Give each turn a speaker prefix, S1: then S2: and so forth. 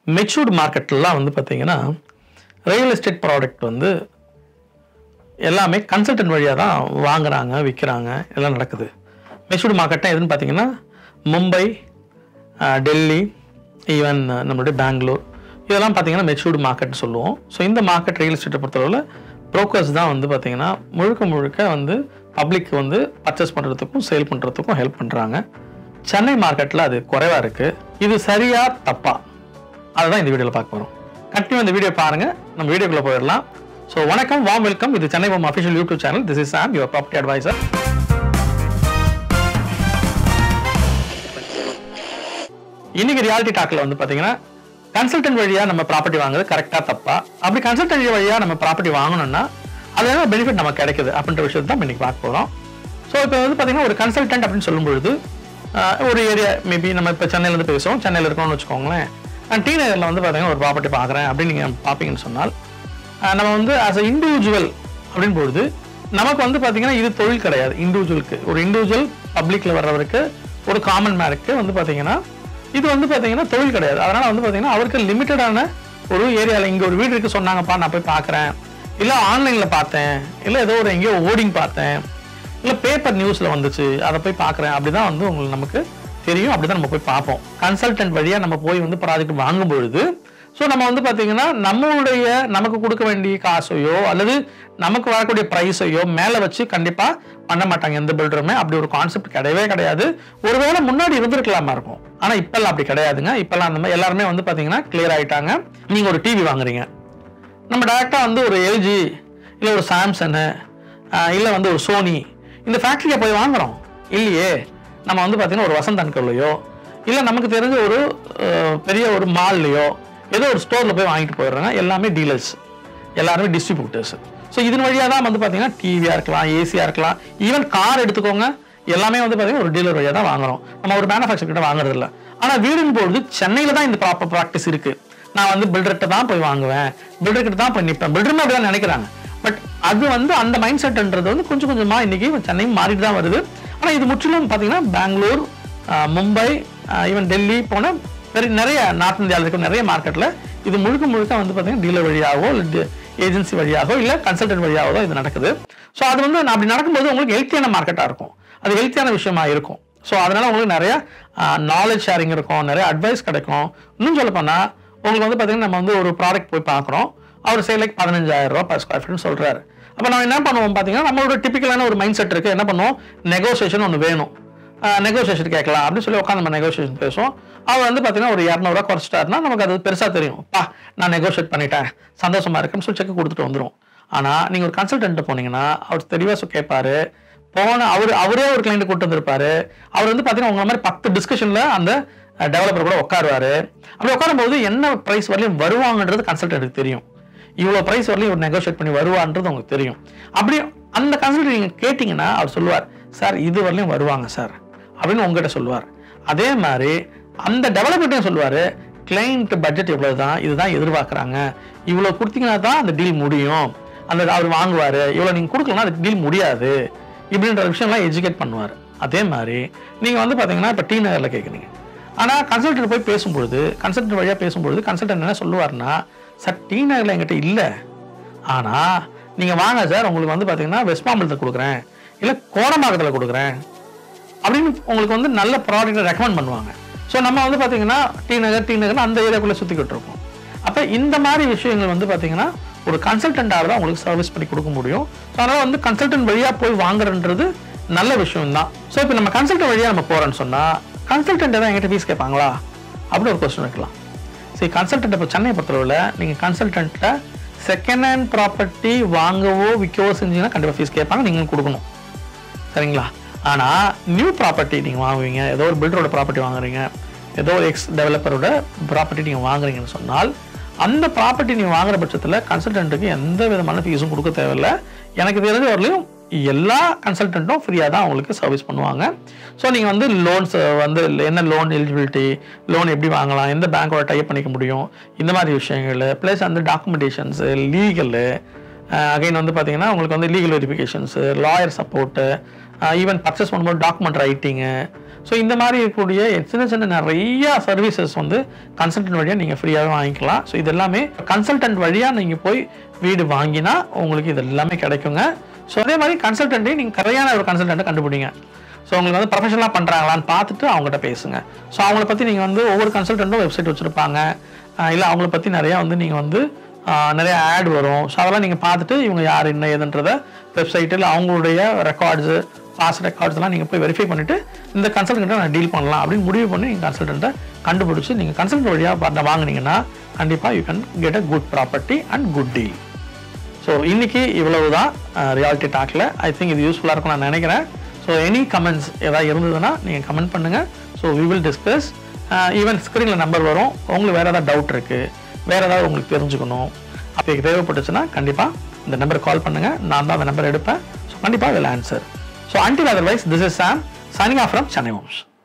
S1: Matured மார்க்கெட்லாம் வந்து பார்த்தீங்கன்னா real estate product வந்து எல்லாமே கன்சல்டன்ட் வழியாக தான் வாங்குறாங்க, விற்கிறாங்க, எல்லாம் நடக்குது. மெச்சூர்டு மார்க்கெட்னா எதுன்னு பார்த்தீங்கன்னா மும்பை, டெல்லி, ஈவன் நம்மளுடைய பெங்களூர், இதெல்லாம் பார்த்தீங்கன்னா மெச்சூர்டு மார்க்கெட்னு சொல்லுவோம். ஸோ இந்த மார்க்கெட் ரியல் எஸ்டேட்டை பொறுத்தளவில் ப்ரோக்கர்ஸ் தான் வந்து பார்த்தீங்கன்னா முழுக்க வந்து பப்ளிக் வந்து பர்ச்சேஸ் பண்ணுறதுக்கும் சேல் பண்ணுறதுக்கும் ஹெல்ப் பண்ணுறாங்க. சென்னை மார்க்கெட்டில் அது குறைவாக இருக்குது. இது சரியா தப்பா அதுதான் இந்த வீடியோவில் பார்க்க போகிறோம். கண்டிப்பாக இந்த வீடியோ பாருங்கள். நம்ம வீடியோக்குள்ளே போயிடலாம். ஸோ வணக்கம், வார்ம் வெல்கம். இது Chennai home official YouTube channel. This is Sam, your property advisor. இன்னைக்கு ரியாலிட்டி டாக்கில் வந்து பார்த்தீங்கன்னா கன்சல்டன்ட் வழியாக நம்ம ப்ராப்பர்ட்டி வாங்குறது கரெக்டாக தப்பா, அப்படி கன்சல்டன்ட் வழியாக நம்ம ப்ராப்பர்ட்டி வாங்கணும்னா அது என்ன பெனிஃபிட் நமக்கு கிடைக்குது அப்படின்ற விஷயத்தை தான் இன்னைக்கு பார்க்க போகிறோம். ஸோ இப்போ வந்து பார்த்தீங்கன்னா ஒரு கன்சல்டன்ட் அப்படின்னு சொல்லும்பொழுது ஒரு ஏரியா மேபி நம்ம இப்போ சென்னையிலேருந்து பேசுவோம், சென்னையில் இருக்கணும்னு வச்சுக்கோங்களேன். நான் டி நகரில் வந்து பார்த்தீங்கன்னா ஒரு ப்ராப்பர்ட்டி பார்க்குறேன் அப்படின்னு நீங்கள் பார்ப்பீங்கன்னு சொன்னால் நம்ம வந்து ஆஸ் அ இண்டிவிஜுவல் அப்படின்னு பொழுது நமக்கு வந்து பார்த்தீங்கன்னா இது தொழில் கிடையாது. இண்டிவிஜுவலுக்கு ஒரு இண்டிவிஜுவல் பப்ளிக்கில் வர்றவருக்கு ஒரு காமன் மேனுக்கு வந்து பார்த்தீங்கன்னா இது வந்து பார்த்தீங்கன்னா தொழில் கிடையாது. அதனால் வந்து பார்த்தீங்கன்னா அவருக்கு லிமிட்டடான ஒரு ஏரியாவில் இங்கே ஒரு வீடு இருக்குது சொன்னாங்கப்பா, நான் போய் பார்க்குறேன், இல்லை ஆன்லைனில் பார்த்தேன், இல்லை ஏதோ ஒரு எங்கேயோ ஓடிங் பார்த்தேன், இல்லை பேப்பர் நியூஸில் வந்துச்சு அதை போய் பார்க்குறேன், அப்படி தான் வந்து உங்களுக்கு நமக்கு தெரியும். அப்படி தான் நம்ம போய் பார்ப்போம். கன்சல்டன்ட் வழியாக நம்ம போய் வந்து ப்ராஜெக்ட் வாங்கும் பொழுது ஸோ நம்ம வந்து பார்த்தீங்கன்னா நம்மளுடைய நமக்கு கொடுக்க வேண்டிய காசையோ அல்லது நமக்கு வரக்கூடிய ப்ரைஸையோ மேலே வச்சு கண்டிப்பாக பண்ண மாட்டாங்க எந்த பில்டருமே. அப்படி ஒரு கான்செப்ட் கிடையவே கிடையாது. ஒருவேளை முன்னாடி இருந்திருக்கலாமா இருக்கும், ஆனால் இப்பெல்லாம் அப்படி கிடையாதுங்க. இப்பெல்லாம் அந்த மாதிரி எல்லாருமே வந்து பார்த்தீங்கன்னா கிளியர் ஆகிட்டாங்க. நீங்கள் ஒரு டிவி வாங்குறீங்க, நம்ம டேரெக்டாக வந்து ஒரு எல்ஜி இல்லை ஒரு சாம்சங்கு இல்லை வந்து ஒரு சோனி இந்த ஃபேக்ட்ரியை போய் வாங்குகிறோம் இல்லையே. நம்ம வந்து பார்த்தீங்கன்னா ஒரு வசந்த் அண்ட் கோலையோ இல்லை நமக்கு தெரிஞ்ச ஒரு பெரிய ஒரு மால்லையோ ஏதோ ஒரு ஸ்டோரில் போய் வாங்கிட்டு போயிடுறாங்க. எல்லாமே டீலர்ஸ், எல்லாருமே டிஸ்ட்ரிபியூட்டர்ஸ். ஸோ இதன் வழியாக தான் வந்து பார்த்தீங்கன்னா டிவியாக இருக்கலாம், ஏசியாக இருக்கலாம், ஈவன் கார் எடுத்துக்கோங்க, எல்லாமே வந்து பார்த்தீங்கன்னா ஒரு டீலர் வழியாக தான் வாங்குறோம். நம்ம ஒரு மேனுஃபேக்சர் கிட்ட வாங்குறது இல்லை. ஆனால் வீடுன்னு பொழுது சென்னையில் தான் இந்த ப்ராப்பர் ப்ராக்டிஸ் இருக்குது. நான் வந்து பில்டர்கிட்ட தான் போய் வாங்குவேன், பில்டர்கிட்ட தான் போய் நிற்பேன், பில்டர்னு அப்படி தான் நினைக்கிறாங்க. பட் அது வந்து அந்த மைண்ட் செட்ன்றது வந்து கொஞ்சம் கொஞ்சமாக இன்றைக்கி சென்னையும் மாறிட்டு தான் வருது. ஆனால் இது முற்றிலும் பார்த்தீங்கன்னா பெங்களூர், மும்பை, ஈவன் டெல்லி போன நிறைய நார்த் இந்தியாவில் இருக்க நிறைய மார்க்கெட்டில் இது முழுக்க வந்து பார்த்தீங்கன்னா டீலர் வழியாகவோ இல்லை ஏஜென்சி வழியாகவோ இல்லை கன்சல்டன்ட் வழியாகவோ தான் இது நடக்குது. ஸோ அது வந்து அப்படி நடக்கும்போது உங்களுக்கு ஹெல்த்தியான மார்க்கெட்டாக இருக்கும், அது ஹெல்த்தியான விஷயமா இருக்கும். ஸோ அதனால் உங்களுக்கு நிறைய நாலேஜ் ஷேரிங் இருக்கும், நிறைய அட்வைஸ் கிடைக்கும். இன்னும் சொல்ல போனால் உங்களுக்கு வந்து பார்த்தீங்கன்னா நம்ம வந்து ஒரு ப்ராடக்ட் போய் பார்க்குறோம், அவர் லைக் 15,000 ரூபா பர் ஸ்கொயர் ஃபீட்னு சொல்கிறாரு. அப்போ நம்ம என்ன பண்ணுவோம் பார்த்தீங்கன்னா நம்மளோட டிப்பிக்கலான ஒரு மைண்ட் செட் இருக்குது. என்ன பண்ணுவோம், நெகோசியேஷன் ஒன்று வேணும், நெகோசியேஷன் கேட்கலாம் அப்படின்னு சொல்லி உட்காந்து நம்ம நெகோசியேஷன் பேசுவோம். அவர் வந்து பார்த்தீங்கன்னா ஒரு 200 ரூபா குறைச்சிட்டாருன்னா நமக்கு அது பெருசாக தெரியும், நான் நெகோசியேட் பண்ணிட்டேன், சந்தோஷமா இருக்குன்னு சொல்லி செக் கொடுத்துட்டு வந்துடும். ஆனால் நீங்கள் ஒரு கன்சல்டன்ட் போனீங்கன்னா அவர் தெளிவாக கேட்பாரு. அவரே ஒரு கிளைண்ட் கூட்டு வந்திருப்பாரு. அவர் வந்து பார்த்தீங்கன்னா உங்களை மாதிரி 10 டிஸ்கஷனில் அந்த டெவலப்பர் கூட உட்காருவாரு. அப்படி உட்காரும்போது என்ன ப்ரைஸ் வரலையும் வருவாங்கன்றது கன்சல்டன்ட்டுக்கு தெரியும். இவ்வளோ ப்ரைஸ் வரலையும் ஒரு நெகோசியேட் பண்ணி வருவான்றது உங்களுக்கு தெரியும். அப்படி அந்த கன்சல்டன்ட் நீங்கள் கேட்டிங்கன்னா அவர் சொல்லுவார், சார் இது வரலையும் வருவாங்க சார் அப்படின்னு உங்ககிட்ட சொல்லுவார். அதே மாதிரி அந்த டெவலப்பர்ட்டையும் சொல்லுவார், கிளைண்ட் பட்ஜெட் இவ்வளோ தான், இதுதான் எதிர்பார்க்குறாங்க, இவ்வளோ கொடுத்தீங்கன்னா தான் அந்த டீல் முடியும், அந்த அவர் வாங்குவார், இவ்வளோ நீங்கள் கொடுக்கலன்னா அந்த டீல் முடியாது, இப்படின்ற விஷயம்லாம் எஜுகேட் பண்ணுவார். அதே மாதிரி நீங்கள் வந்து பார்த்தீங்கன்னா இப்போ டி நகரில் கேட்குறீங்க, ஆனால் கன்சல்டன்ட் போய் பேசும்பொழுது கன்சல்டன்ட் வழியாக பேசும்பொழுது கன்சல்டன்ட் என்ன சொல்லுவார்னா, சார் டி நகரில் என்கிட்ட இல்லை, ஆனால் நீங்கள் வாங்க சார், உங்களுக்கு வந்து பார்த்தீங்கன்னா வெஸ்ட் மாம்பலத்தில் கொடுக்குறேன் இல்லை கோடம்பாக்கத்தில் கொடுக்குறேன் அப்படின்னு உங்களுக்கு வந்து நல்ல ப்ராடக்ட்டை ரெக்கமெண்ட் பண்ணுவாங்க. ஸோ நம்ம வந்து பார்த்தீங்கன்னா டி நகர் அந்த ஏரியாக்குள்ளே சுற்றிக்கிட்டு இருக்கோம். அப்போ இந்த மாதிரி விஷயங்கள் வந்து பார்த்தீங்கன்னா ஒரு கன்சல்டண்ட்டாக தான் உங்களுக்கு சர்வீஸ் பண்ணி கொடுக்க முடியும். ஸோ அதனால் வந்து கன்சல்டன்ட் வழியாக போய் வாங்குறன்றது நல்ல விஷயம் தான். ஸோ இப்போ நம்ம கன்சல்டன்ட் வழியாக நம்ம போகிறோன்னு சொன்னால் கன்சல்டன்ட் தான் எங்கிட்ட ஃபீஸ் கேட்பாங்களா அப்படின்னு ஒரு கொஸ்டின் வைக்கலாம். சரி, கன்சல்டன்ட் இப்போ சென்னை பொறுத்தளவில் நீங்கள் கன்சல்டன்ட்டில் செகண்ட் ஹேண்ட் ப்ராப்பர்ட்டி வாங்கவோ விற்கவோ செஞ்சீங்கன்னா கண்டிப்பாக ஃபீஸ் கேட்பாங்க, நீங்கள் கொடுக்கணும், சரிங்களா? ஆனால் நியூ ப்ராப்பர்ட்டி நீங்கள் வாங்குவீங்க, ஏதோ ஒரு பில்டரோட ப்ராப்பர்ட்டி வாங்குறீங்க, ஏதோ ஒரு எக்ஸ் டெவலப்பரோட ப்ராப்பர்ட்டி நீங்கள் வாங்குறீங்கன்னு சொன்னால் அந்த ப்ராப்பர்ட்டி நீங்கள் வாங்குற பட்சத்தில் கன்சல்டன்ட்டுக்கு எந்த விதமான ஃபீஸும் கொடுக்க தேவையில்லை. எனக்கு தெரிஞ்ச வரலையும் எல்லா கன்சல்டன்ட்டும் ஃப்ரீயாக தான் அவங்களுக்கு சர்வீஸ் பண்ணுவாங்க. ஸோ நீங்கள் வந்து லோன்ஸ் வந்து என்ன லோன் எலிஜிபிலிட்டி, லோன் எப்படி வாங்கலாம், எந்த பேங்க்கோட டைப் பண்ணிக்க முடியும், இந்த மாதிரி விஷயங்கள் ப்ளஸ் அந்த டாக்குமெண்டேஷன்ஸு, லீகலு, அகைன் வந்து பார்த்தீங்கன்னா உங்களுக்கு வந்து legal verifications, lawyer support, even purchase பண்ணும்போது டாக்குமெண்ட் ரைட்டிங்கு, ஸோ இந்த மாதிரி இருக்கக்கூடிய சின்ன சின்ன நிறையா சர்வீசஸ் வந்து கன்சல்டன்ட் வழியாக நீங்கள் ஃப்ரீயாகவே வாங்கிக்கலாம். ஸோ இது எல்லாமே கன்சல்டன்ட் வழியாக நீங்கள் போய் வீடு வாங்கினா உங்களுக்கு இது எல்லாமே கிடைக்குங்க. ஸோ அதே மாதிரி கன்சல்டன்ட்டையும் நீங்கள் கரையான ஒரு கன்சல்டன்ட்டை கண்டுபிடிங்க. ஸோ உங்களுக்கு வந்து ப்ரொஃபஷனலாக பண்ணுறாங்களான்னு பார்த்துட்டு அவங்ககிட்ட பேசுங்க. ஸோ அவங்கள பற்றி நீங்கள் வந்து ஒவ்வொரு கன்சல்டன்ட்டும் வெப்சைட் வச்சுருப்பாங்க, இல்லை அவங்கள பற்றி நிறையா வந்து நீங்கள் வந்து நிறைய ஆட் வரும். ஸோ அதெல்லாம் நீங்கள் பார்த்துட்டு இவங்க யார் என்ன ஏதுன்றதை வெப்சைட்டில் அவங்களுடைய ரெக்கார்ட்ஸு, பாஸ்ட் ரெக்கார்ட்ஸ்லாம் நீங்கள் போய் வெரிஃபை பண்ணிவிட்டு இந்த கன்சல்டன்ட்டை நான் டீல் பண்ணலாம் அப்படின்னு முடிவு பண்ணி நீங்கள் கன்சல்டன்ட்டை கண்டுபிடிச்சி நீங்கள் கன்சல்டன்ட் வழியாக வாங்கினீங்கன்னா கண்டிப்பாக you can get a good property and good deal. So இன்றைக்கி இவ்வளவு தான் ரியாலிட்டி டாக்கில். ஐ திங்க் இது யூஸ்ஃபுல்லாக இருக்கும் நான் நினைக்கிறேன். ஸோ எனி கமெண்ட்ஸ் ஏதாவது இருந்ததுன்னா நீங்கள் கமெண்ட் பண்ணுங்கள். So we will discuss. Even ஸ்க்ரீனில் நம்பர் வரும். உங்களுக்கு வேறு ஏதாவது டவுட் இருக்குது, வேறு ஏதாவது உங்களுக்கு தெரிஞ்சுக்கணும், அப்போ தேவைப்பட்டுச்சுன்னா கண்டிப்பாக இந்த நம்பர் கால் பண்ணுங்கள். நான் தான் அந்த நம்பர் எடுப்பேன். ஸோ கண்டிப்பாக will answer. So until otherwise, this is Sam signing off from Chennai Homes.